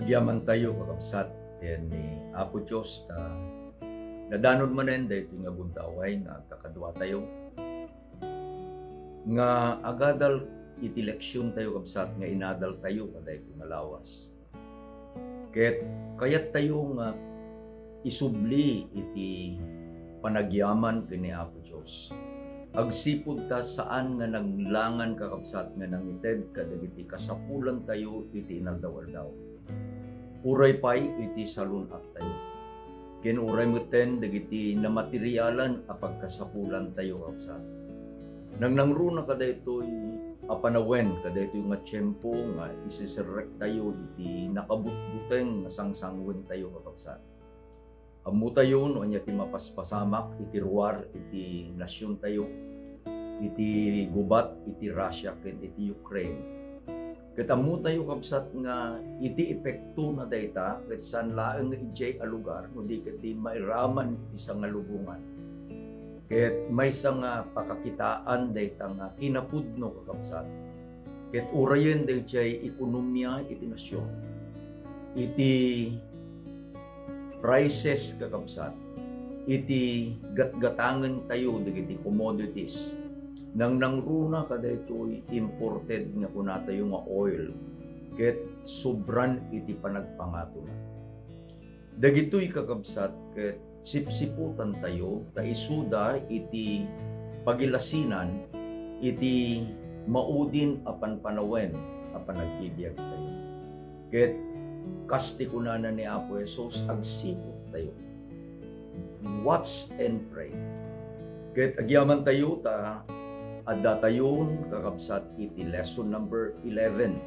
Agyaman tayo kakabsat ni Apo Diyos nadanon manen dahito nga buntaway nga kakadwa tayo nga agadal iti leksyon tayo kabsat nga inadal tayo kaday kung lawas. Kayat tayo nga isubli iti panagyaman kini Apo Diyos. Agsipod ta saan nga naglangan kakabsat nga nangited kadagiti kasapulan tayo iti inaldaw-aldaw. Uray pay iti salunat tayo. Uray meten dagiti na materialan apag kasapulan tayo kakabsat. Nang nangruna kada ito'y apanawen kada ito'y nga tiyempo nga isiserek tayo iti nakabutbuteng nga sangsangwen tayo kakabsat. Amu tayo no anya ti mapaspasamak iti ruwar iti nasyon tayo iti gubat iti Russia ken iti Ukraine. Katamu tayo kabsat nga iti epekto na dayta ket san laeng nga ijay a lugar kundi iti mairaman iti nga lubungan. Ket maysa nga pakakitaan dayta nga kinapudno kakabsat. Ket urayen dayjay ekonomiya iti nasyon. Iti prices kakabsat. Iti gatgatangen tayo dagiti commodities. Nang nangruna kada ito'y imported nga kuna tayo nga oil ket sobran iti panagpangato na. Dagitoy kakabsat ket sipsiputan tayo ta isuda iti pagilasinan iti maudin apan panawen apan nagbibiyag tayo. Ket kasti kunana ni Apo Jesus agsipot tayo. Watch and pray. Ket agyaman tayo ta adda tayon kakabsat iti lesson number 11.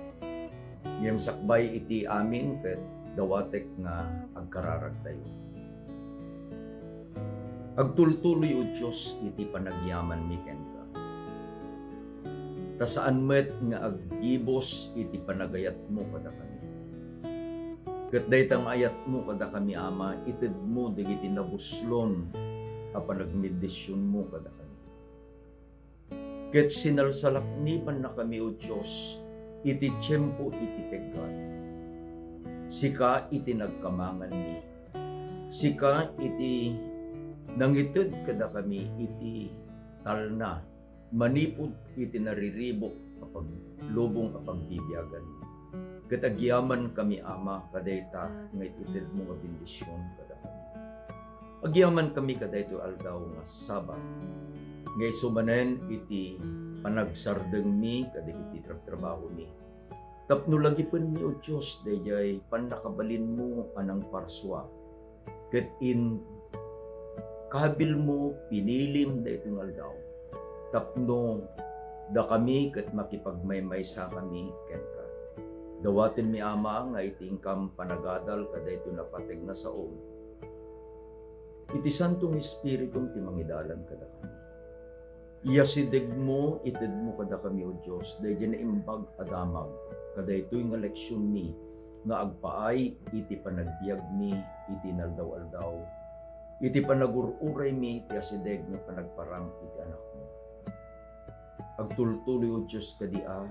Ngem sakbay iti amin ket dawatek nga agkararag tayo. Agtultuloy o Diyos iti panagyaman mi kenka. Ta saan met nga aggibos iti panagayat mo kada kami. Ket daytang ayat mo kada kami Ama ited mo dagiti nabuslon a panagmedisyon mo kada kami. Ket sinalsalaknipan na kami o Diyos, iti tiyempo iti pegkat. Sika iti nagkamangan ni. Sika iti nangited kada kami iti talna. Manipod iti nariribok kapag lubong kapag bibiyagan ni. Ket agyaman kami Ama kadayta nga itited mo nga bendisyon kada kami. Agyaman kami kadayto aldaw nga Sabat. Ngay sumanen iti panagsardeng mi kadagiti trabaho mi. Tapno lagi pen mi o Diyos dayjay panakabalin mo anang parswa. Ket in kabil mo pinilim daytoy aldaw. Tapno da kami ket makipagmaymaysa kami kenka. Dawaten mi Ama nga iti ingkam panagadal kadaytoy napateg na saon. Iti Santong Espiritum ti mangidalan kada kami. Iyasideg mo, ited mo kada kami o Diyos, dahil na imbag adamag, kada ito'y nga leksyon mi, nga agpaay, iti panagbiag mi, iti naldaw-aldaw, iti panagururay mi, iti asideg nga panagparang iti anak mo. Agtultuloy o Diyos kadia,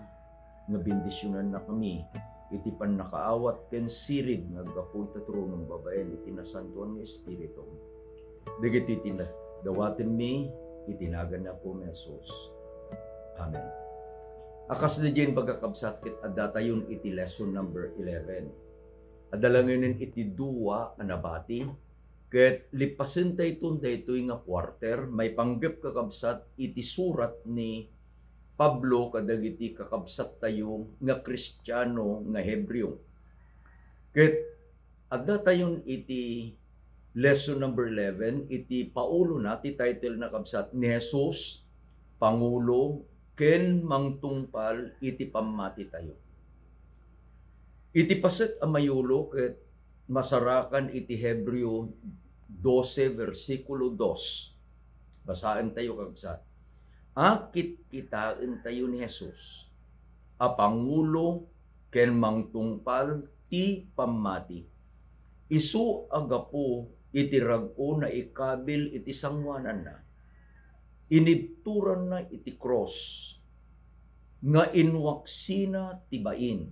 nga bendisyonan na kami, iti panakaawat ken sirig, nga gapoy tatrunong babaen, iti nasantuan nga Espiritu. Dagiti dawaten mi, itinagan na po ni Jesus. Amen. Akas na dyan pagkakabsat kit adda tayon iti lesson number 11. Adalanginin iti duwa anabati ket lipasen tayo daytoy nga quarter may panggep kakabsat iti surat ni Pablo kadagiti kakabsat tayo nga Kristiyano nga Hebreo. Ket adda tayon iti lesson number 11, iti paulo na, ti title na kabsat ni Jesus, Pangulo, ken mangtungpal, iti pamati tayo. Iti paset amayulo, ket masarakan iti Hebreo 12, versikulo 2. Basaan tayo kabsat. Akit kitain tayo ni Jesus, a Pangulo, ken mangtungpal, ti pamati. Isu agapo iti rag-o na ikabil iti sangwanan na. Inidturan na iti cross nga inwaksina tibain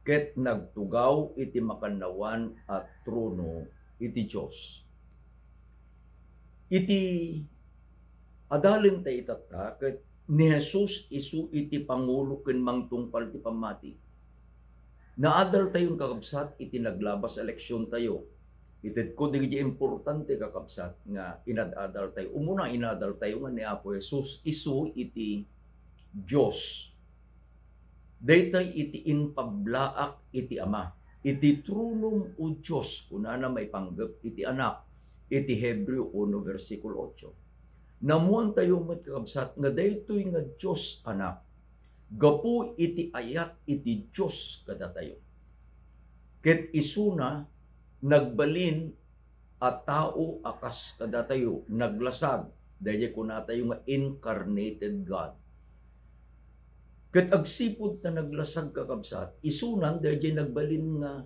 ket nagtugaw iti makannawan at trono iti Dios. Iti adalin ta itata ket ni Jesus isu iti pangulo ken mangtungpal ti pamati. Naadal tayon kakabsat iti naglabas eleksyon tayo. Ited ko di importante kakabsat nga inadadal tayo. Umuna inadal tayo nga ni Apo Jesus isu iti Dios. Daytay iti inpablaak iti Ama. Iti trunong o Diyos, kunana may panggap iti anak, iti Hebreo 1 versikulo 8. Namuan tayo met kakabsat nga daytoy nga Diyos anak, gapu iti ayat iti Diyos kada tayo. Ket isuna, nagbalin at tao akas kada tayo, naglasag, dahil kuna tayo nga incarnated God. Ket agsipod na naglasag kakabsat, isunan dahil nagbalin nga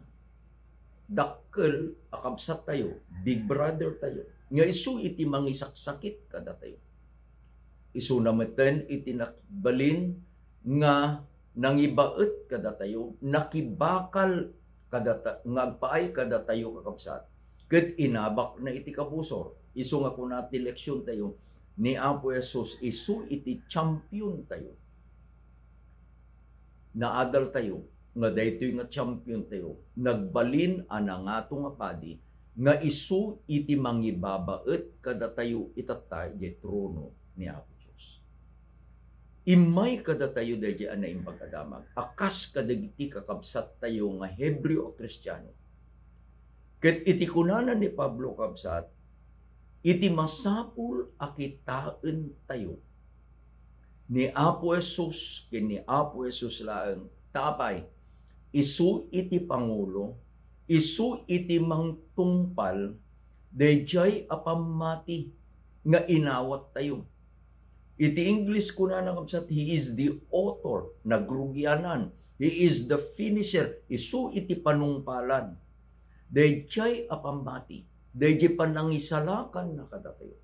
dakkel akabsat tayo, big brother tayo, nga isu iti mangisaksakit kada tayo. Isu nameten iti nakbalin nga nangibaet kada tayo, nakibakal kada ngagpaay kada tayo kakabsat. Ket inabak na iti kabusor. Isu nga kunati leksyon tayo ni Apo Jesus, isu iti champion tayo. Naadal tayo nga daytoy nga champion tayo, nagbalin ana ngato nga padi nga isu iti mangibabaet kada tayo itatay di trono ni Apo Dios. Imay kada tayo daydi ana impagkadamag, akas kadagiti kakabsat tayo nga Hebreo o Kristiyano. Ket iti kunana ni Pablo kabsat, iti masapul akitain tayo ni Apo Jesus ken ni Apo Jesus laeng tapay isu iti pangulo, isu iti mangtungpal dayjay apamati nga inawat tayo. Iti English kunana kabsat, he is the author, nagrugyanan, he is the finisher, isu iti panungpalan dayjay apamati, dayjay panangisalakan na kada tayo.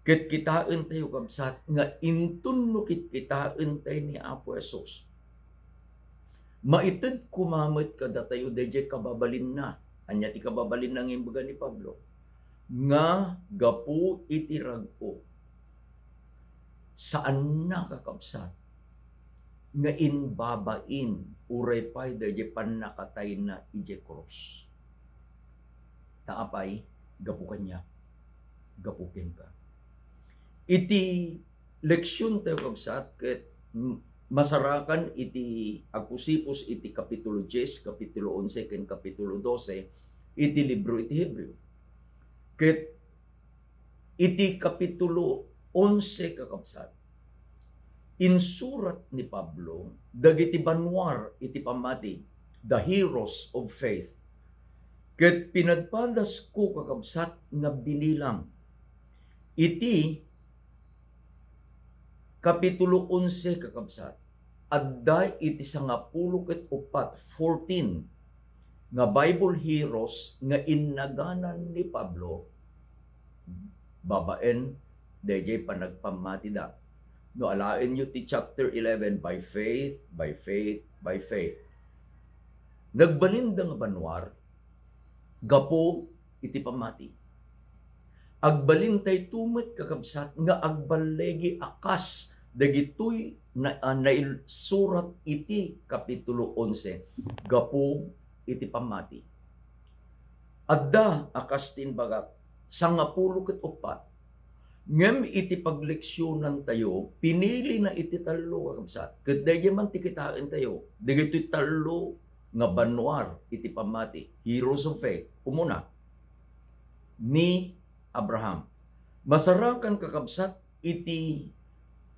Ket kitaan tayo kabsat nga intun kitaan tayo ni Apo Jesus. Maited kumamit kada tayo dayjay kababalin na. Anya ti kababalin nang imbaga ni Pablo. Nga gapu iti ragpo. Saan na kakabsat? Nga inbabain uray pay dayjay panakatay na ije cross. Taapay gapu kanya. Gapukin ka. Iti leksyon tayo kabsat ket masarakan iti agpusipos iti kapitulo 10, kapitulo 11 ken kapitulo 12 iti libro iti Hebreo. Ket iti kapitulo 11 kakabsat, insurat ni Pablo dagiti banwar iti pamati, the heroes of faith. Ket pinagpadas ko kakabsat nga binilang iti kapitulo 11 kakabsat, adda iti 14 nga Bible heroes nga innaganan ni Pablo, babaen dayjay panagpamati da. No alaen nyo ti chapter 11, by faith, by faith, by faith. Nagbalinda nga banwar, gapo iti pamati. Agbalintay tumet kakabsat nga agbalegi akas dagitoy na surat iti kapitulo 11 gapo iti pamati. Adda akas tinbagak 14 ngem iti pagleksyonan tayo pinili na iti tallo kakabsat. Ket dayjay man ti kitaan tayo dagitoy tallo nga banwar iti pamati, heroes of faith. Umuna ni Abraham. Masarakan kakabsat iti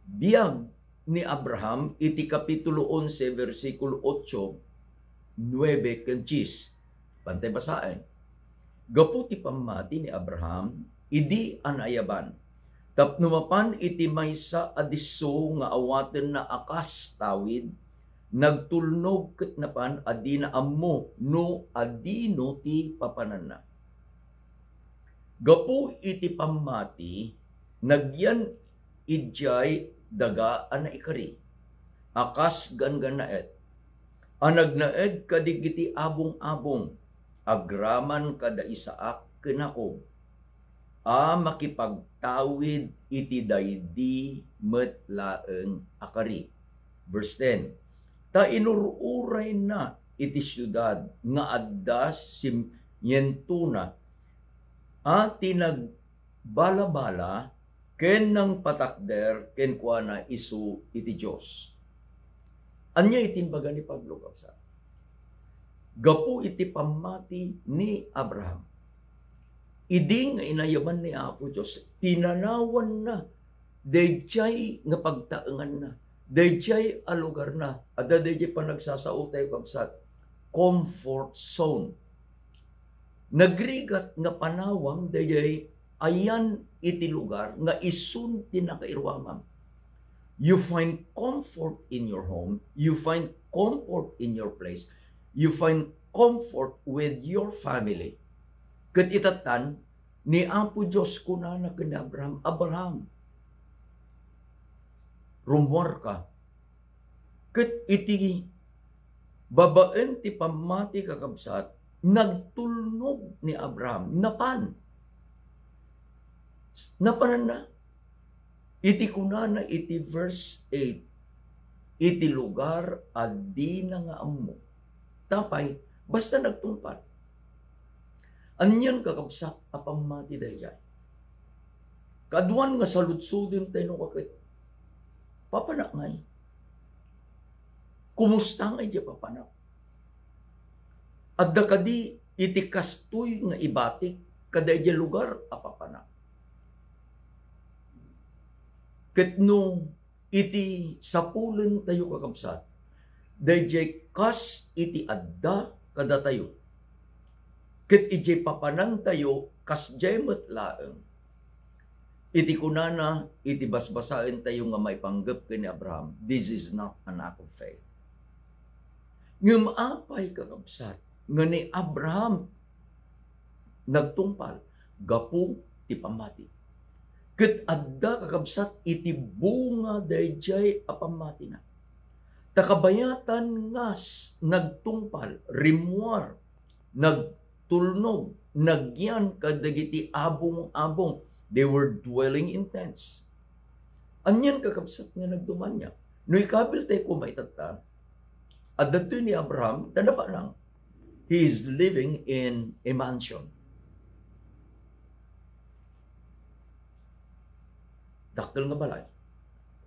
biyag ni Abraham iti kapitulo 11 versikulo 8, 9 ken 10. Pantay basaen. Gapu ti pamati ni Abraham idi anayaban. Tapno mapan iti maysa adiso nga awaten na akas tawid, nagtulnog ket napan adina ammo no adino ti papanana. Gapu iti pamati, nagyan idjay daga ana ikari. Akas ganganaet. Anagnaed kadigiti abong-abong, agraman kada isaak kenako, makipagtawid iti daydi met laeng akari. Verse 10, ta inururay na iti syudad nga addas simyentuna, tinagbalabala ken nang patakder ken kuana isu iti Dios. Anya itimbaga ni Pablo kapsa. Gapu iti pamati ni Abraham. Idi nga inayaman ni Apo Dios, tinanawan na, dayjay nga pagtaengan na, dayjay a lugar na, ada dayjay panagsasao tayo kapsat, comfort zone. Nagrigat nga panawang dayjay ayan iti lugar nga isun tinakairwamam. You find comfort in your home, you find comfort in your place, you find comfort with your family. Ket itatan ni Apo Dios kunana ken Abraham, Abraham, rumwar ka. Ket iti babaen ti pamati kakabsat, nagtulnog ni Abraham, napanan na. Iti kunana iti verse 8, iti lugar adi na nga ammo. Tapay, basta nagtungpal. Anyan kakabsat apamati dayjay. Kaduan nga saludsudin tayo no kakit. Papanak ngay. Kumusta ngay di papanak? Adda kadi iti kastoy nga ibatik kaday di lugar apapanak. Ket no iti sapulen tayo kakabsat, dayjay kas iti adda kada tayo. Ket ijay papanang tayo, kas jay met laeng. Iti kunana, iti basbasaen tayo nga may panggap kini Abraham. This is not an act of faith. Ngem apay kakabsat, nga ni Abraham nagtungpal, gapu ti pamati. Ket adda kakabsat, iti bunga dayjay apamati na. Takabayatan ngas nagtungpal, rimwar, nagtulnog, nagyan kadagiti abong-abong. They were dwelling in tents. Anyan kakabsat nga nagdumanya. No ikabil tayo kumaitata, at dito ni Abraham, tanapa lang, he is living in a mansion. Dakkel nga balay.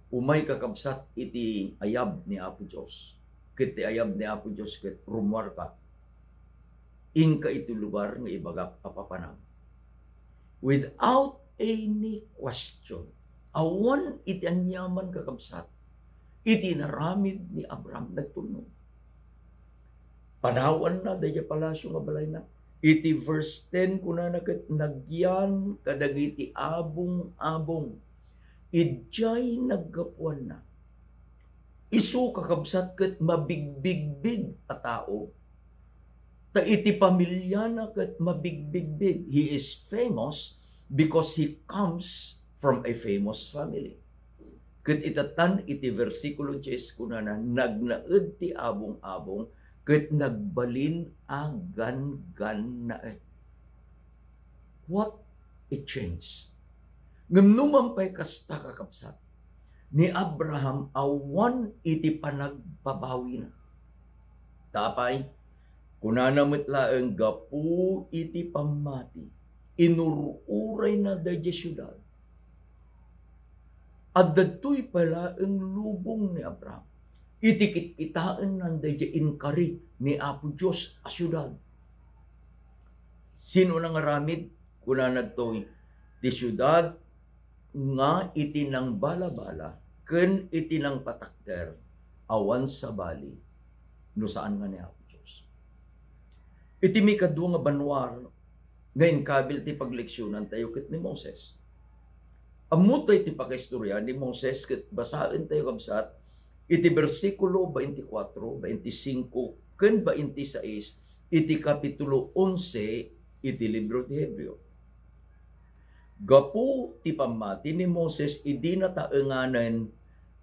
Umay kakabsat iti ayab ni Apo Dios. Ket ti ayab ni Apo Dios ket rumwar ka. Inka iti lugar nga ibagak apapanang. Without any question, awan iti anyaman kakabsat, iti naramid ni Abraham nagtulnog. Panawan na daya palasyo nga balay na. Iti verse 10 kunana ket nagyan kadagiti abong-abong. Idjay naggapuan na. Isu kakabsat ket mabigbigbig a tao. Ta iti pamilya na ket mabigbigbig. He is famous because he comes from a famous family. Ket itatan iti versikulo 10 kunana, nagnaed ti abong-abong ket nagbalin agan-gan na. What a change. Ngumnumampay kasta kakabsat, ni Abraham awan iti panagpabawi na. Tapay, kunana metlaeng gapu iti pamati, inururay na dayjay syudad. At datoy pala ang lubong ni Abraham. Itikit-kitaan ng dayjay inkari ni Apo Dios a syudad. Sino nang aramid? Kunana to'y ti syudad nga iti nang balabala ken iti nang patakder awan sa bali no saan nga ni Apo Dios. Iti mikadua nga banwar ngayon kabil ti pagleksyonan tayo ket ni Moses. Amutay ti pakaistorya ni Moses ket basaen tayo kabsat iti bersikulo 24, 25 ken 26 iti kapitulo 11 iti libro ti Hebreo. Gapu ti pamati ni Moses idi nataenganen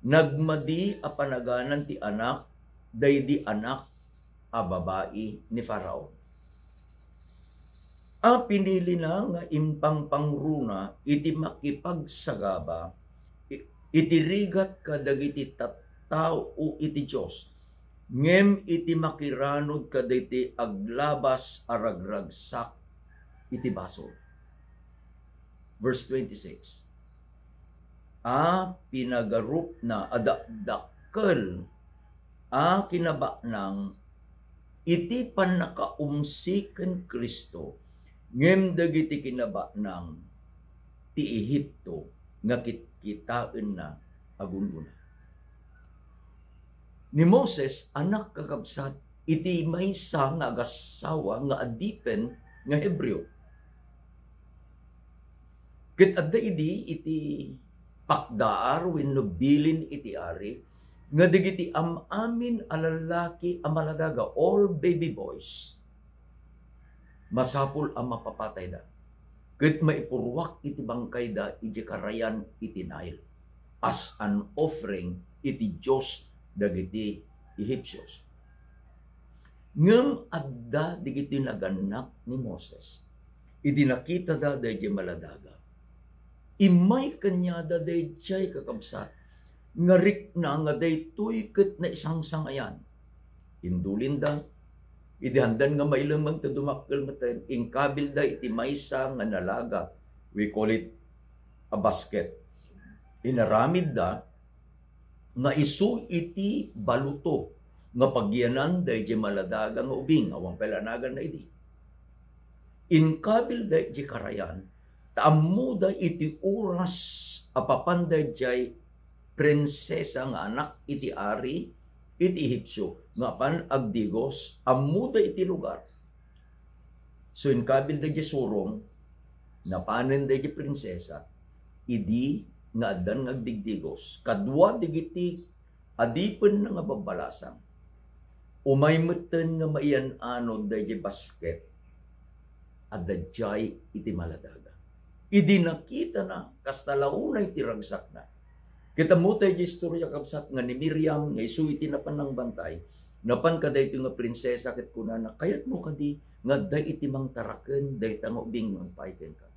nagmadi a panaganan ti anak daydi anak a babae ni Faraon. A pinili na nga impang pangruna iti makipagsagaba iti rigat kadagiti tattao iti Dios ngem iti makiranod kadagiti aglabas aragragsak iti basol. Verse 26. Pinagarup na adakdakkel kinabaknang iti panakaumsiken Kristo ngem dagiti kinabaknang ti Ehipto nga kitkitaan na agunduna. Ni Moses anak kakabsat iti maysa nga agasawa nga adipen nga Hebreo. Ket adda iti pakdaar wenno bilin iti ari nga digiti amin a lalaki a maladaga, all baby boys, masapul ang mapapatay da. Ket maipurwak iti bangkay da iti karayan iti Nile as an offering iti Dios dagiti Egyptios. Ngem adda digiti naganak ni Moses. Iti nakita da dayjay maladaga. Imay kanya da dayjay kakabsat ngarik na nga daytoy ket na isang sangayan. Indulin da iti handan nga mailamang ta dumakkel meten ingkabil da iti maysa nga nalaga, we call it a basket. Inaramid da nga isu iti baluto nga pagyanan dayjay maladaga nga ubing awang pelanagan na iti. Inkabil dayjay karayan taammo da iti oras apapan dayjay prinsesa nga anak iti ari iti Ehipsyo nga pan agdigos ammo da iti lugar. So inkabil dayjay surong napanen dayjay prinsesa idi nga addan nga agdigdigos kadwa digiti adipen nga babalasang umay meten nga maiyan anod dayjay basket adadjay iti maladaga. Idi nakita na kastalaunay ti ragsak na. Kita mo tayo di istorya kabsat nga ni Miriam nga isu iti napan ng bantay napan kaday ito nga prinsesa ket kunana kayat mo kadi nga day iti mangtaraken day tango bing mangpaiken ka.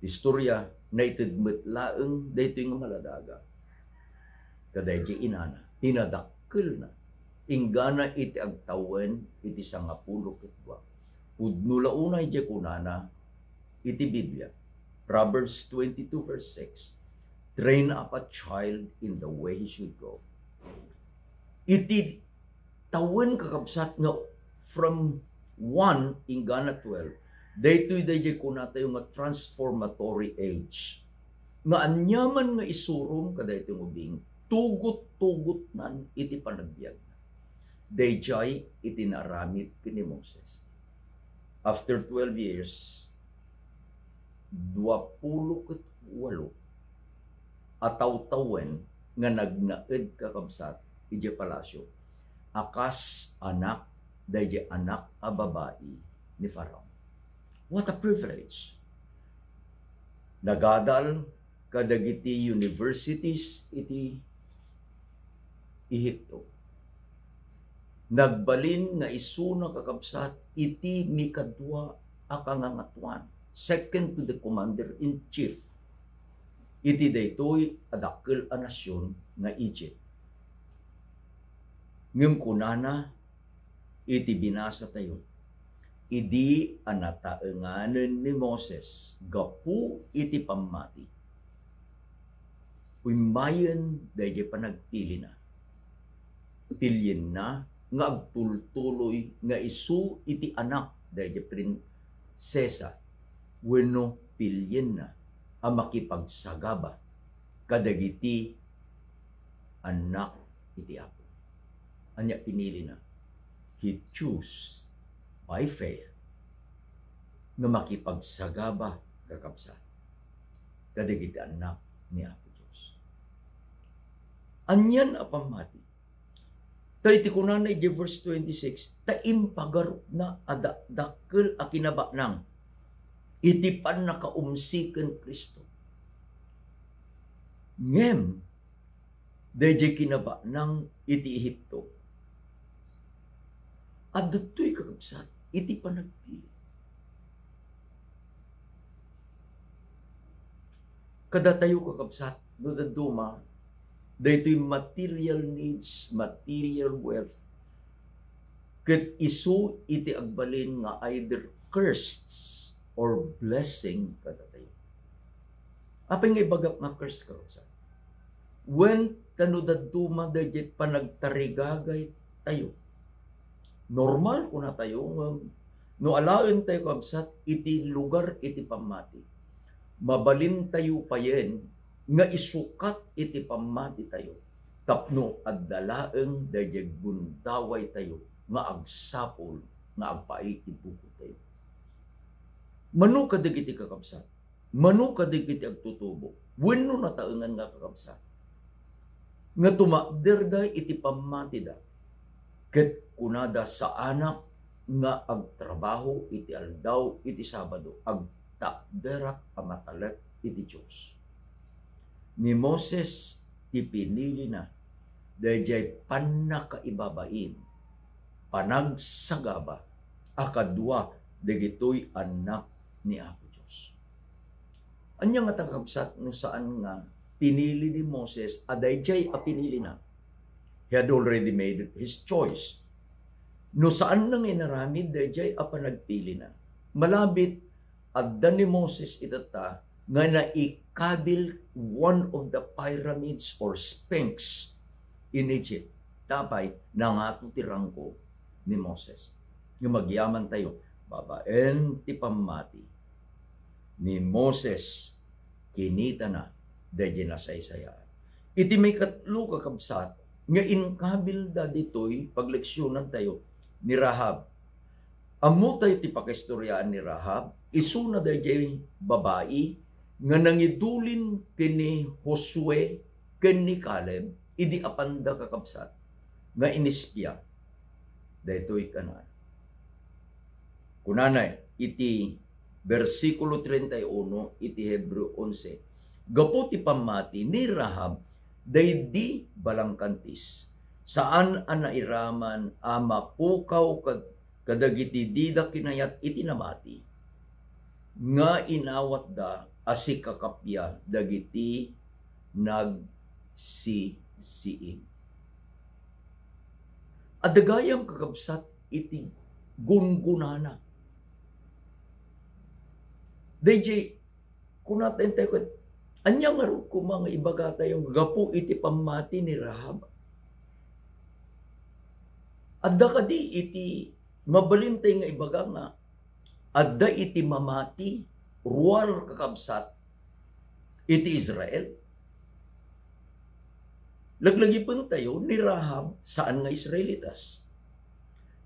Istorya na itidmet laeng day ito nga maladaga. Kaday di inana tinadakkel na inggana iti agtawen iti 10 ket 2. Pudno launay di kunana iti Biblia. Proverbs 22 verse 6. Train up a child in the way he should go. Iti tawen kakabsat nga from 1 inggana 12. Daytoy dayjay kunata yung nga transformatory age. Nga anyaman nga isurum kadaytoy ubing tugot-tugot nan iti panagbiag. Dayjay iti naramid ni Moses. After 12 years, 28 ataw-tawen nga nagnaed kakabsat iti palasyo. Akas anak dayjay anak a babae ni Faraon. What a privilege. Nagadal kadagiti universities iti Ehipto. Nagbalin nga isuna kakabsat iti mikadwa a kangangatuan. Second to the commander-in-chief. Iti daytoy adakkel a nasyon nga Egypt. Ngem kunana iti binasa tayo. Idi anataenganen ni Moses gapu iti pammati. Uimbayen dayjay panagpili na. Pilyen na nga agtultuloy nga isu iti anak dayjay prinsesa wenno pilyen na ang makipagsagaba kadagiti anak iti apo. Anya pinili na. He choose by faith nga makipagsagaba kakabsat kadagiti anak ni Apo Diyos. Anyan apamati. Tayo iti kunanay di verse 26, taim pagarup na adakkel a kinabaknang iti pan nakaumsiken Kristo. Ngem dayjay kinabaknang iti Ehipto At dato'y kakabsat, iti panagpili. Kada tayo kakabsat, no daduma, daytoy material needs, material wealth, ket isu iti agbalin nga either cursed or blessing kada tayo. Apay nga ibagak nga curse kakabsat? When tanudaduma dayjay panagtarigagay tayo, normal ko na tayo, no alaen tayo kabsat, iti lugar iti pamati. Mabalin tayo payen, nga isukat iti pamati tayo. Tapno addalaeng dayjay bundaway tayo, nga agsapol, nga agpaiti buko tayo. Mano kadigiti kakabsat? Mano kadigiti agtutubo? Wenno nataengan nga kakabsat? Nga tumakderday iti pamati da. Ket kunada sa anak nga agtrabaho iti aldaw iti Sabado, agtakderak amatalek iti Diyos. Ni Moses ipinili na dayjay panakaibabain, panagsagaba, akadwa dagitoy anak ni Apo Diyos. Anya nga tagabsat no saan nga pinili ni Moses, adayjay a pinili na. He had already made his choice. No saan nang inaramid, dayjay a panagpili na. Malabit, adda ni Moses itata, nga naikabil one of the pyramids or sphinx in Egypt. Tapay, nangato tirangko ni Moses. Yung magyaman tayo, babaen ti pamati ni Moses, kinita na, dayjay na saysayaan. Iti may katlo kakabsat, nga inkabil da ditoy, pagleksyonan tayo, ni Rahab. Amo tayo ti pakastoryaan ni Rahab, isu na dayjay babae, nga nangidulin kini Josue, kini Caleb, idi apanda kakabsat, nga inispya, daytoy kanan. Kunanay, iti versikulo 31, iti Hebreo 11, gapu ti pamati ni Rahab, daydi balangkantis, saan an nairaman ama pukaw kadagiti dida kinayat iti namati, nga inawat da asi kakapya dagiti nagsisiin. Adagayam kakabsat iti gungunana. Dayjay, kunaten tayo kat, anyang nga ko mga ibaga tayong gapu iti pamati ni Rahab. Adda kadi iti mabalintay nga ibaga nga, adda iti mamati, ruwal kakabsat, iti Israel. Laglagipon tayo ni Rahab, saan nga Israelitas?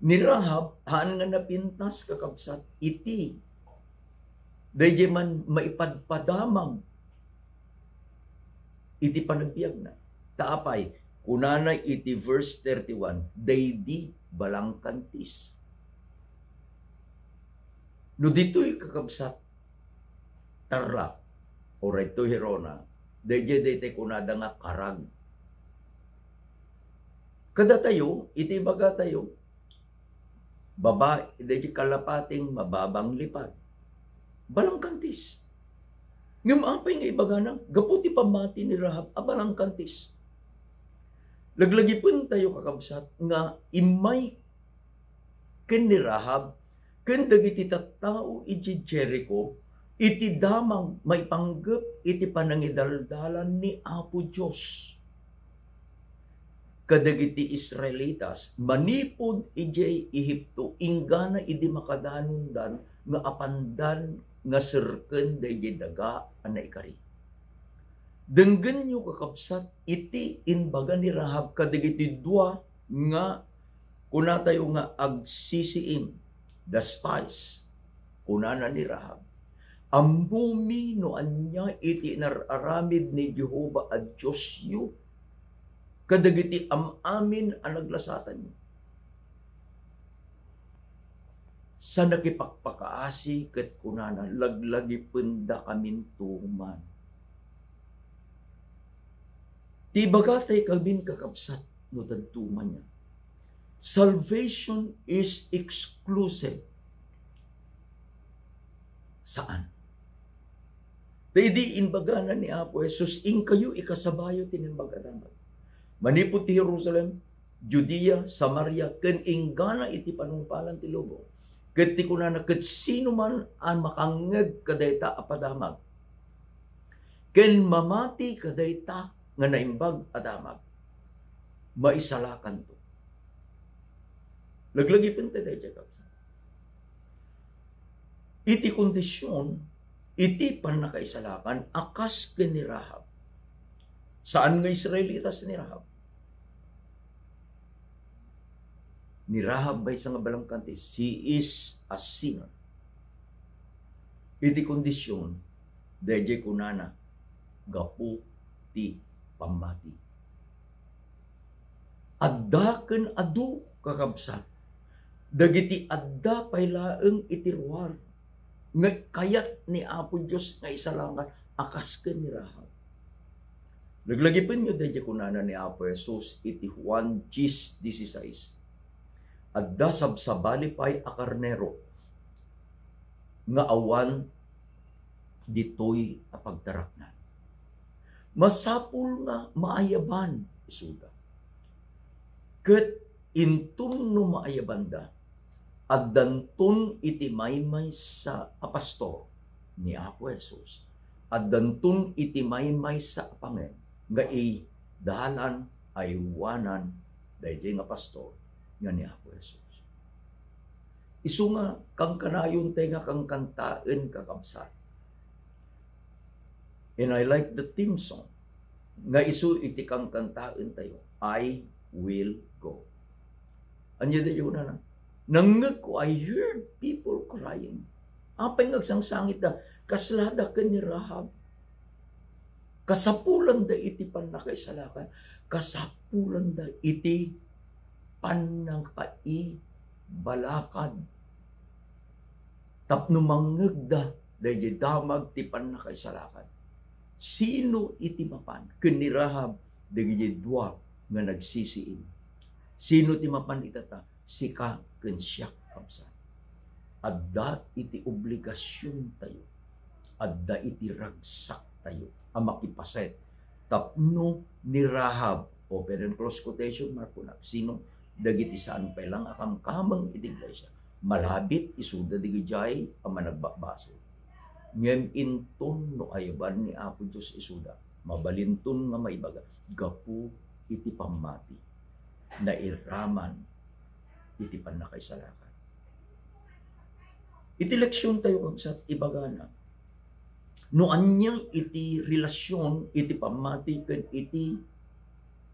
Ni Rahab, haan nga napintas kakabsat, iti dayjay man maipadpadamang iti panagbiag na. Taapay, kunanay iti verse 31, daydi balangkantis. No dito'y kakabsat, tarla, o rito hirona, dayjay dayjay kunada nga karag. Kada tayo, iti baga tayo, babae, dayjay kalapating mababang lipad. Balangkantis. Ngam apay nga ibaga na, gaputi pamati ni Rahab, balangkantis. Laglagipon tayo kakabsat, nga imay ken ni Rahab, ken dagiti tattao iti Jericho, iti damang may panggap iti panangidaldalan ni Apo Diyos. Kadagiti Israelitas, manipod ijay Ehipto, ingana idi makadanundan, nga apandan nga sirken dayjay daga ana ikari. Denggen nyo kakabsat iti inbaga ni Rahab kadagiti dua nga kuna tayo nga agsisiim, the spies, kunana ni Rahab. Ambumi no anya iti nararamid ni Jehova at Diyos yu, kadagiti amin ang naglasatan nyo. Sa nakipagpakaasi ket kunana, laglagi penda kamin tuman. Ti bagatay kalbin kakabsat no tadtuman niya. Salvation is exclusive. Saan? Pwede inbaganan ni Apo Jesus, in kayo ikasabayo tinimbagadamag. Manipot ti Jerusalem, Judea, Samaria, ken inggana iti panungpalan ti lobo. Ket ti kunana ket sino man ang makangeg kadayta apadamag. Ken mamati kadayta nga naimbag adamag. Maisalakan to. Laglagi pente dayta kapsa. Iti kondisyon, iti pan nakaisalakan, akas ken ni Rahab. Saan nga Israelitas ni Rahab? Ni Rahab bay sa nga balangkante, she is a sinner. Iti kondisyon, dayjay kunana, gapu ti pamati. Adda ken adu kakabsat. Dagiti adda paylaeng iti ruwar. Nga kayat ni Apo Diyos nga isalangan, akas ken ni Rahab. Naglagipin nyo dayjay kunana ni Apo Jesus iti Juan 10:16. Adda sabsabali pay a karnero nga awan ditoy a pagtaraknan. Masapul nga maayaban isuda. Ket intun no maayabanda addanton iti maymay sa apastor ni Apo Jesus. Addanton iti maymay sa apangen nga dalan ay wanan dayjay nga pastor nga ni Apo Jesus. Isu nga kang kanayon tayo nga kang kantaan kakabsat. And I like the theme song. Nga isu iti kang kantaan tayo. I will go. Anya da yun na. Nangag ko, I heard people crying. Apay ngagsangsangit na, kaslada ka ni Rahab. Kasapulan da iti panakaisalakan. Kasapulan da iti panangkai balakad. Tapno mangagda dahil damag ti panakaisalakan. Sino iti mapan? Ken ni Rahab dahil dua nga nagsisiin. Sino ti mapan itata? Sika ken siya kapsa. Adda iti obligasyon tayo. Adda iti ragsak tayo. Ang makipaset. Tapno ni Rahab, open and close quotation mark ko na. Sino? Dagiti saan pa lang akam kamang iti iglesia. Malabit isuda digijay ang managbakbaso. Ngem inton no ayaban ni Apo Diyos isuda. Mabalintun nga maibaga. Gapu iti pamati. Na iraman iti panakaisalakan. Iti leksyon tayo kabsat ibagana. No anyang iti relasyon, iti pamati, ken iti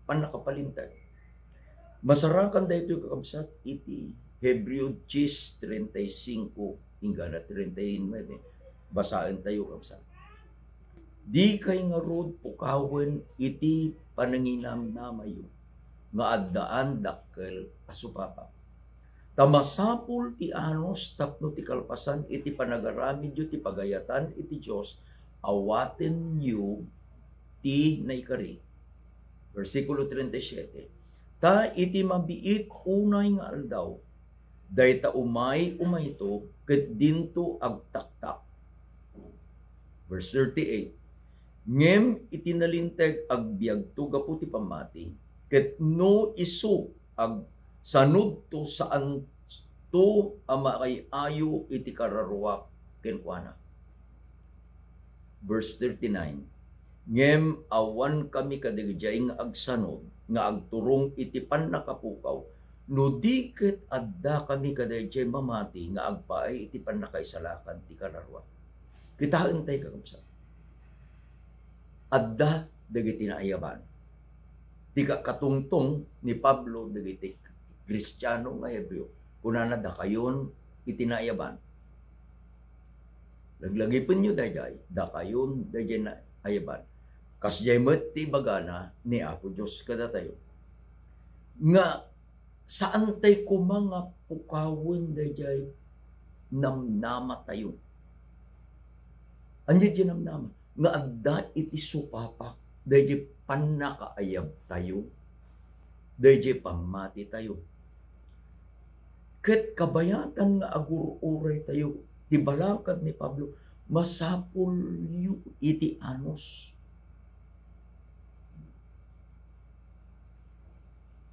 panakapalintay. Masarakan dahito kakabsat iti Hebreo 10:35 hingga 39. Basaan tayo kakabsat. Di kay nga rod pukawen iti pananginam namayo nga addaan dakkel asupapa. Tamasapul ti anos tapno ti kalpasan iti panagaramid yu ti pagayatan iti Dios awaten yu ti naikari. Versikulo 37. Ta iti mabiit unay nga aldaw, dayta umay ito, ket dinto agtaktak. Verse 38. Ngem iti nalinteg agbiagto gapu ti pamati, ket no isu ag sanud to saan to ama kay ayo iti kararuak kenkwana. Verse 39. Ngem awan kami kadigjay nga agsanod nga agturong iti pannakapukaw no diket adda kami kadigjay mamati nga agpaay iti pannakaisalakan ti kararwa. Kitaan tay kakabsat. Adda dagiti naayaban. Ti katungtong ni Pablo dagiti Kristiyano nga Hebreo kunana da kayon iti naayaban. Laglagipin nyo dayjay da kayon dayjay naayaban. Kasjay met ti bagana ni Apo Diyos kada tayo. Nga saan tay kumanga pukawon dayjay namnama tayo. Anya di namnama? Nga adda iti supapak dayjay panakaayab tayo. Dayjay pamati tayo. ket kabayatan nga agur-uray tayo ti balakad ni Pablo masapul yu iti anos.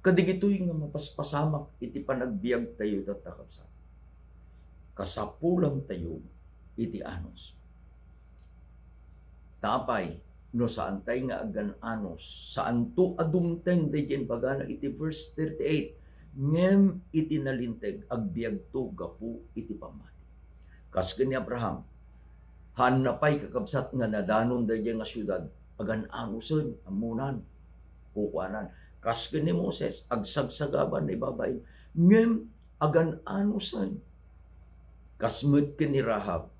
Kadigitoy nga mapaspasamak iti panagbiag tayo tatakapsa. Kasapulang tayo iti anos. Tapay no saan tayo nga agan anos, saan to adumteng dayen bagana iti verse 38, ngem iti nalinteg agbiag to gapu iti pamati. Kas ni Abraham, hanapay kakabsat nga nadanon dayen nga syudad, agan anosen, amunan, kukuanan. Kas ni Moses, agsagsagaban ni babay, ngem agan anosen. Kasmet ni Rahab,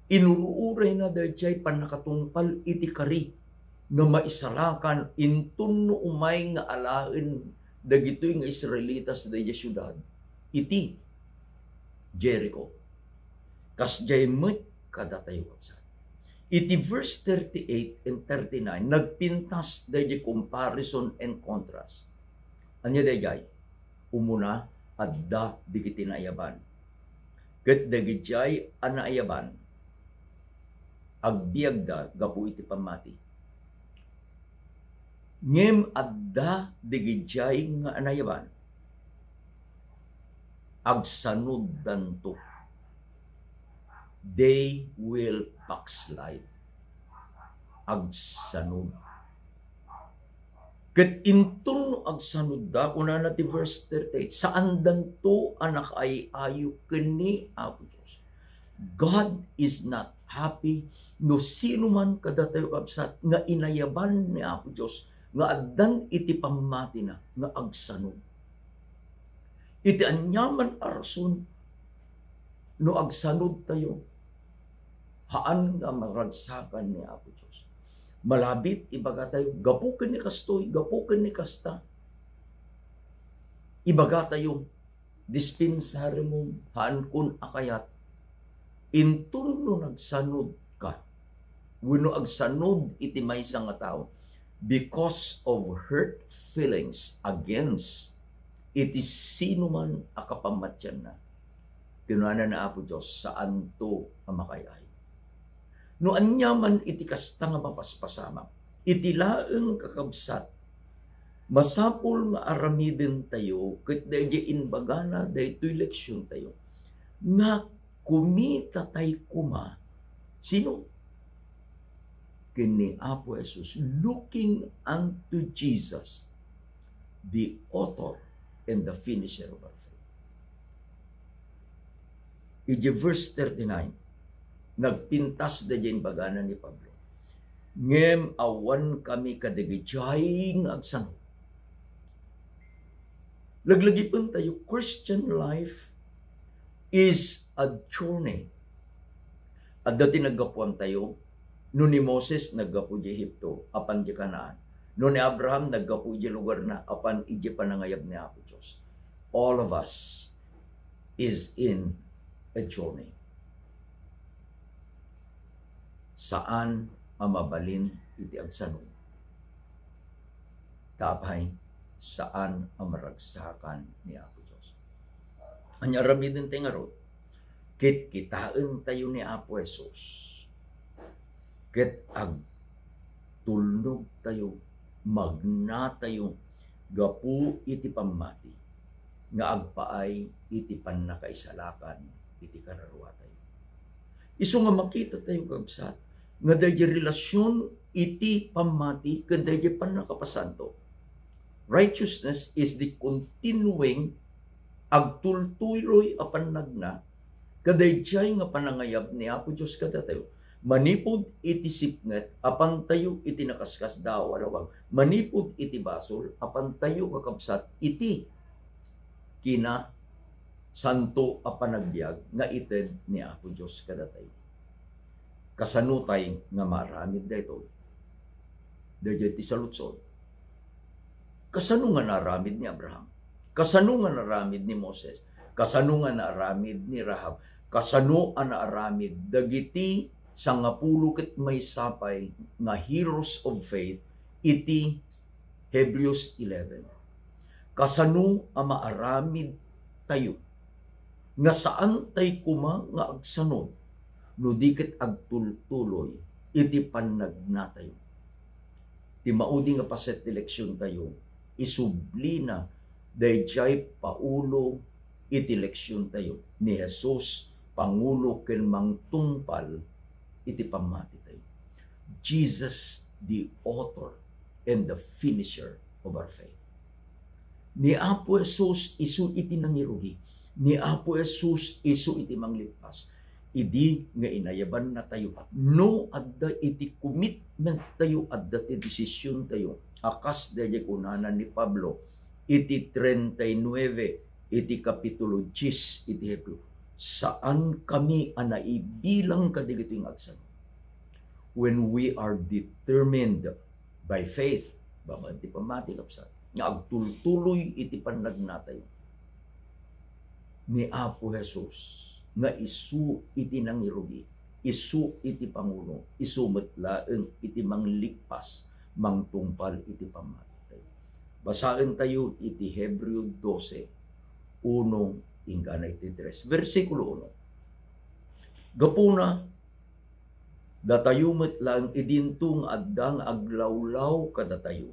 inuruuray na dayjay panakatungpal iti kari na maisalakan intunno umay nga alaen dagitoy nga Israelitas dayjay syudad iti Jericho. Kas jay met kadatayo kapsat. Iti verse 38 and 39 nagpintas dayjay comparison and contrast. Anya dayjay umuna adda digiti naayaban. Ket dagijay anaayaban agbiagda gapu iti pamati. Ngem adda digijay nga anayaban agsanud danto. They will backslide. Agsanud. Ket intun agsanud da kuna na ti verse 38 saan danto anak ay ayo keni Apo Dios. God is not happy no sino man kadatayo kabsat nga inayaban ni Apo Dios nga addan iti pamati na nga agsanod. Iti anyaman arason no agsanod tayo haan nga maragsakan ni Apo Dios. Malabit ibaga tayo gapuken ni kastoy, gapuken ni kasta. Ibaga tayo dispensary mo haan kun akayat intun no nagsanod ka, wenno agsanod iti maysa nga tao because of hurt feelings against iti sino man akapamatyan na. Tinuna na Apo Diyos saan to amakayay. No anyaman iti kasta nga mapaspasama, iti laeng kakabsat, masapul nga aramiden tayo, ket dayjay inbagana daytoy leksyon tayo, nga kumita tay kuma, sino? Kini Apo Jesus, looking unto Jesus, the author and the finisher of our faith. Iti verse 39, nagpintas da dyan bagana ni Pablo. Ngem awan kami kadigijay nga agsanod. Laglagipon tayo, Christian life is a journey. At dati naggapuan tayo, no ni Moses naggapu di Ehipto, apan di Kanaan. No ni Abraham naggapu di lugar na, apan iji panangayab ni Apo Diyos. All of us is in a journey. Saan amabalin iti agsanod? Tapay, saan amaragsakan ni Apo Diyos? Anya ramidin tayo nga ro, kit kitaan tayo ni Apo Jesus, kit ag tulnog tayo, magna tayo, gapu iti pamati, nga agpaay iti pannakaisalakan, iti kararwa tayo. Isu nga makita tayo kabsat, nga dayjay relasyon iti pamati, ken dayjay pannakapasanto. Righteousness is the continuing agtultuloy a panagna kadayjay nga panangayab ni Apo Diyos kada tayo. Manipod iti sipnget apan tayo iti nakaskas daw alawag. Manipod iti basol apan tayo kakabsat iti kina santo a panagbiag nga ited ni Apo Diyos kada tayo. Kasanutay nga maramid daytoy. Dayjay ti salutsod. Kasano nga naramid ni Abraham? Kasano nga naramid ni Moses? Kasano nga naramid ni Rahab? Kasano nga naramid dagiti sangapulo ket may sapay nga heroes of faith iti Hebrews 11. Kasano ang maaramid tayo nga saan tay kuma nga agsanod no dikit agtultuloy iti pannagnatayo. Ti maudi nga paset eleksyon tayo, isublina dayjay paulo iti eleksyon tayo ni Jesus Pangulo ken mangtungpal iti pamati tayo. Jesus the author and the finisher of our faith. Ni Apo Jesus isu iti nangirugi. Ni Apo Jesus isu iti manglipas. Idi nga inayaban na tayo. No adda iti commitment tayo, adda ti desisyon tayo. Akas dayjay kunanan ni Pablo iti 39 iti kapitulo 10 iti Hebrew. Saan kami anaibilang kadigito yung agsan? When we are determined by faith, babad ti pamati kapsat, nga agtultuloy iti pannagnatay ni Apo Jesus, nga isu iti nangirugi, isu iti Pangulo, isu metlaeng iti manglikpas, mangtungpal iti pamati. Basahin tayo iti Hebreo 12, 1 hingga 93. Versikulo 1. Gapuna, datayo metlang idintong addang aglawlaw kadatayo.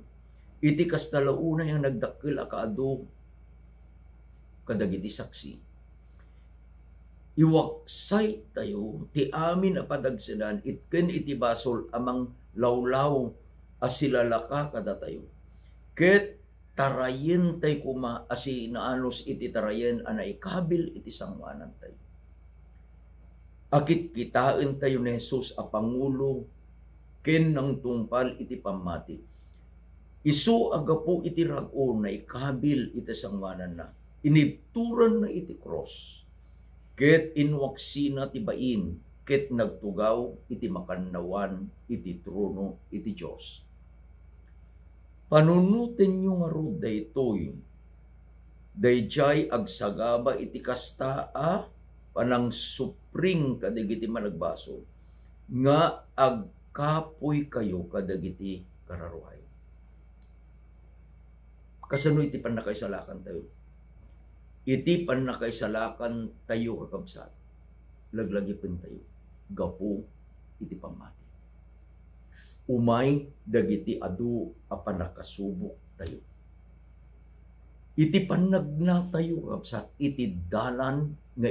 Iti kastalauna yung nagdakil akaado kadagiti saksi. Iwaksay tayo, ti amin apadagsedan, itken iti basol amang lawlaw asilalaka kadatayo. Ket tarayen tay kuma asi naanos iti tarayen anay kabil iti sangwanan tayo. Akit kitain tayo ni Jesus a Pangulo ken nang tungpal iti pamati. Isu agapo iti rag-o na ikabil iti sangwanan na. Inibturan na iti cross. Ket inwaksina ti bain. Ket nagtugaw iti makannawan iti trono iti Diyos. Panunutin nyo nga rod daytoy. Dayjay agsagaba iti kastaa panang supring kadagiti managbaso. Nga agkapoy kayo kadagiti kararuhay. Kasano iti panakaisalakan tayo? Iti panakaisalakan tayo kakabsat. Laglagipin tayo. Gapo iti pamati. Umay dagiti adu a panakasubok tayo. Iti panagna tayo kakabsat. Iti dalan nga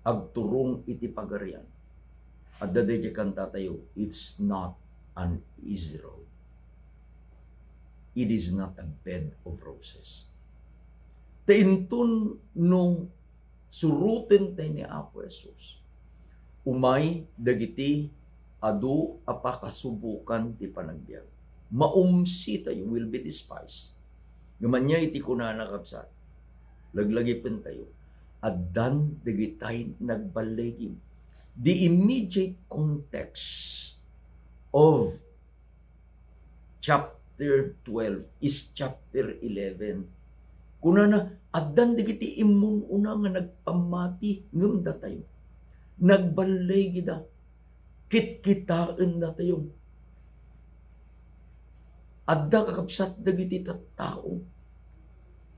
agturong iti pagarian. At dadadya kanta tayo, it's not an easy road. It is not a bed of roses. Taintun nung surutin tayo ni Apo Jesus. Umay dagiti adu apakasubukan ti panagbiag. Maumsi tayo will be despised. Gamanya iti kunana kapsat. Laglagipin tayo. Addan dagitay nagbaligim. The immediate context of chapter 12 is chapter 11. Kunana, addan digiti imun una nga nagpamati ngem datayo. Nagbalay gida. Kitkitaan na tayo. Adda kakabsat dagiti tattao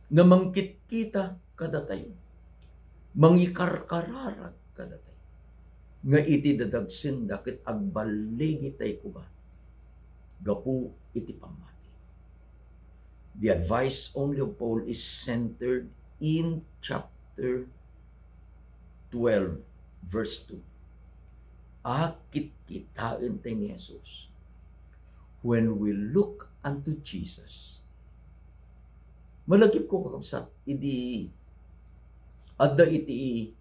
nga mangkitkita kada tayo. Mangikarkararat kada tayo. Nga iti dadagsin dakit agbalay gitay ko ba? Gapu iti pamati. The advice only of Paul is centered in chapter 12, verse 2. Akit kitain tayo ni Jesus. When we look unto Jesus, malagip ko kakabsat, idi adda iti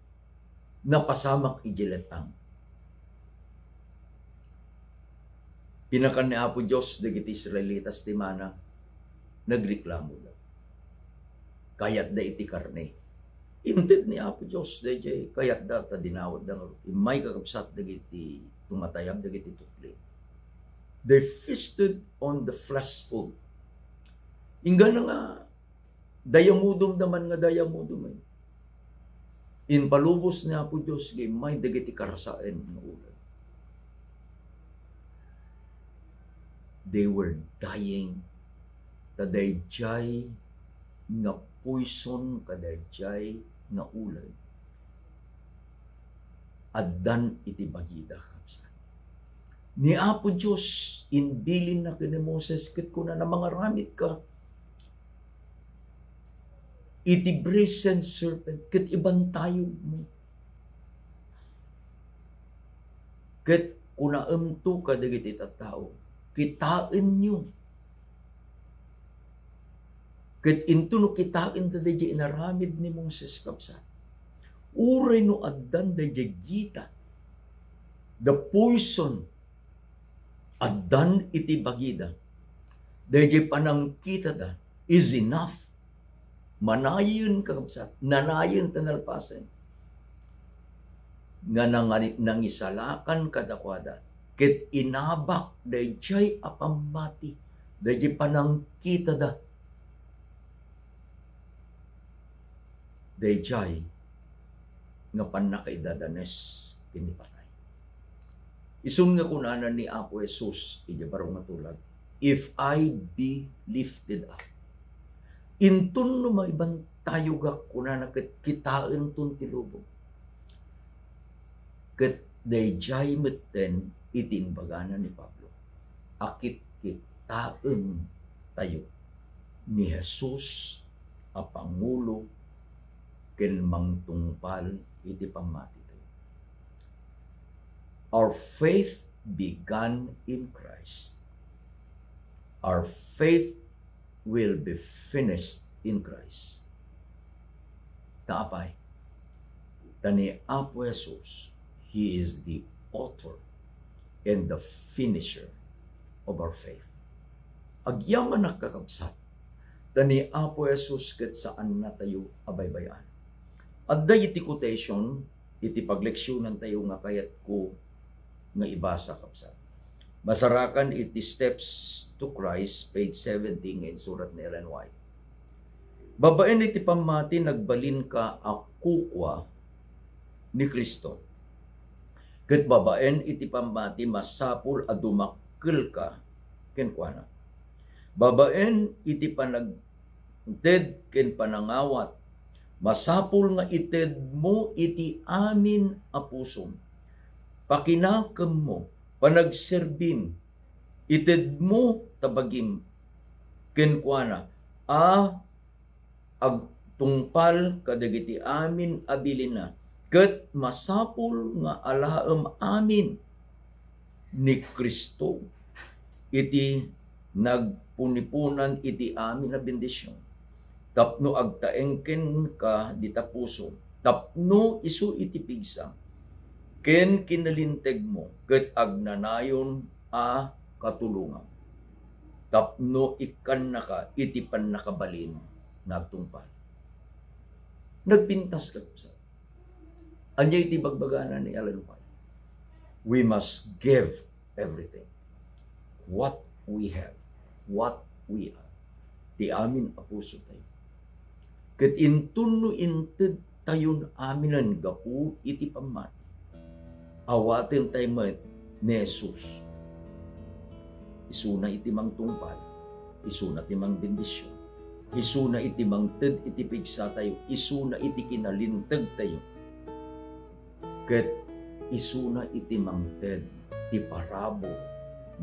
napasamak ijiletang. Pinakan ni Apo Diyos dagiti Israelitas ti mana nagreklamo daw. Kayat da iti karne. Inted ni Apo Diyos dayjay kayat da ta dinawad da imay kakabsat dagiti tumatayab dagiti tukli. They feasted on the flesh food. Ingga na nga dayamudom naman nga dayamudom ay. In palubos ni Apo Diyos may dagiti karasaen nga ulan. They were dying kadayjay nga poison kadayjay nga ulan. addan iti bagida kabsat. Ni Apo Diyos, inbilin na kini Moses, ket kuna na mga ramit ka, iti brazen serpent, ket ibantayo mo. Ket kuna emto ka dagiti tattao, kitain nyo. Ket into no kitain ta dadya inaramid ni Moses kabsat. Uray no addan dadya gita, the poison, addan iti bagida, dadya panangkita da, is enough. Manayon ka kabsat, nanayon tanalpasen. Nga nangisalakan kadakwada, ket inabak dayjay apamati, dayjay panangkita da, dayjay nga panakaidadanes kinipatay. Isun nga kunana ni Apo Jesus, ija barong matulad, if I be lifted up, intun no maibang tayo ga kunana ket kitaan tun tilubog. Ket dayjay metten itinbagana ni Pablo. Akit kitaan tayo ni Jesus a Pangulo ken mangtungpal iti pamati tayo. Our faith began in Christ. Our faith will be finished in Christ. Taapay, tani Apo Jesus, He is the author and the finisher of our faith. Agyaman nakakabsat, tani Apo Jesus ket saan na tayo abaybayan. Adday iti quotation, iti pagleksyonan tayo nga kayat ko nga ibasa kabsat. Masarakan iti Steps to Christ, page 70 ngayon surat ni Ellen White. Babaen iti pamati nagbalin ka akukwa ni Kristo. Ket babaen iti pamati masapul a dumakkel ka kenkwana. Babaen iti panagted ken panangawat, masapul nga ited mo iti amin a pusom. Pakinakam mo, panagserbin, ited mo tabagim kenkwana, agtungpal kadagiti amin abilina, ket masapul nga alaem amin ni Kristo iti nagpunipunan iti amin na bendisyon. Tapno agtaengken ka dita puso, tapno isu iti pigsam, ken kinalinteg mo, ket agnanayon a katulungan. Tapno ikan naka iti pannakabalin nagtungpal. Nagpintas ka sa anya iti bagbagana ni Ellen White. We must give everything. What we have, what we are. Di amin a puso tayo. Ket intunno inted tayon aminan gapu iti pamati. Awaten tayo met ni Jesus. Isuna iti mangtungpal, isuna iti mang bendisyon, isuna iti mangted iti pigsa tayo, isuna iti kinalinteg tayo. Ket isuna iti mangted ti parabo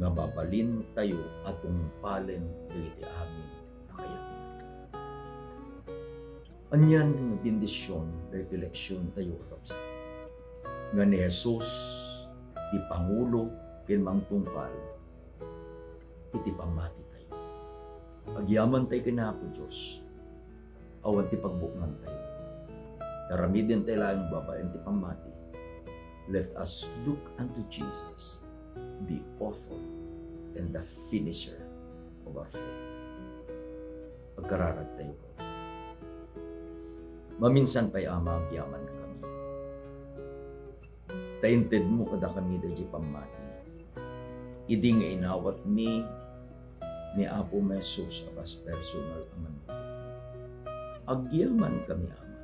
nga babalin tayo atong palen iti amin na kaya. Anyan nga bendisyon dahil eleksyon tayo kapsa. Nga ni Jesus ti Pangulo ken mangtungpal iti pamati tayo. Agyaman tayo kinapo Diyos, awan ti pagbukman tayo. Taramidin tayo lang babaen ti pamati. Let us look unto Jesus, the author and the finisher of our faith. Pagkararag tayo po. Maminsan pa'y amang yaman kami. Tainted mo kada kami dahi pamati. Idi nga inawat ni Apo Mesos akas personal aman. Agyaman kami ama.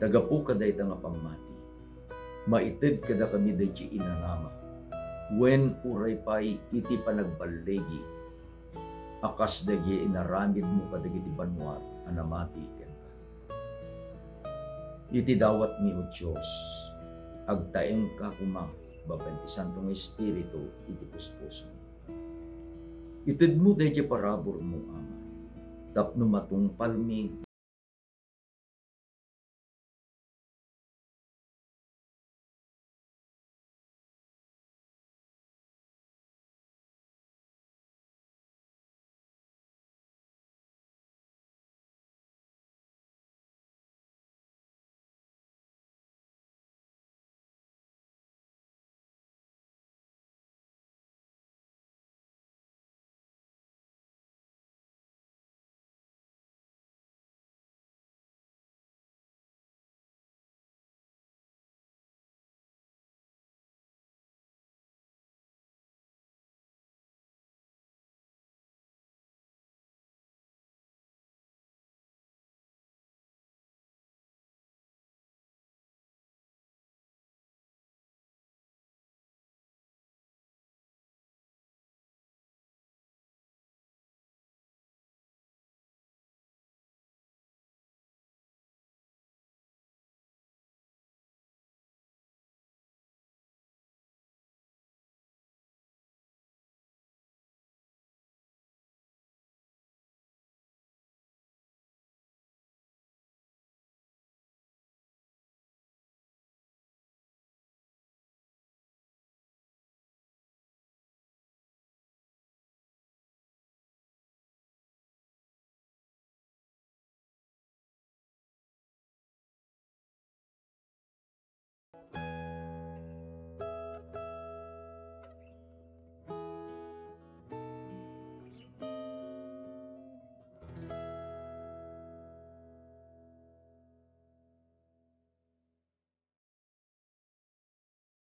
Tagapo kaday nga pamati. Maited kada kami dahi inanama. When uray pa'y iti panagbalegi, akas dahi inaramid mo kadagiti banwar, anamati ken. Iti dawat mi o Diyos, agtaeng ka kuma baban ti Santong Espiritu iti puspuso. Ited mo dahi parabor mo ama. Tapno matungpal mi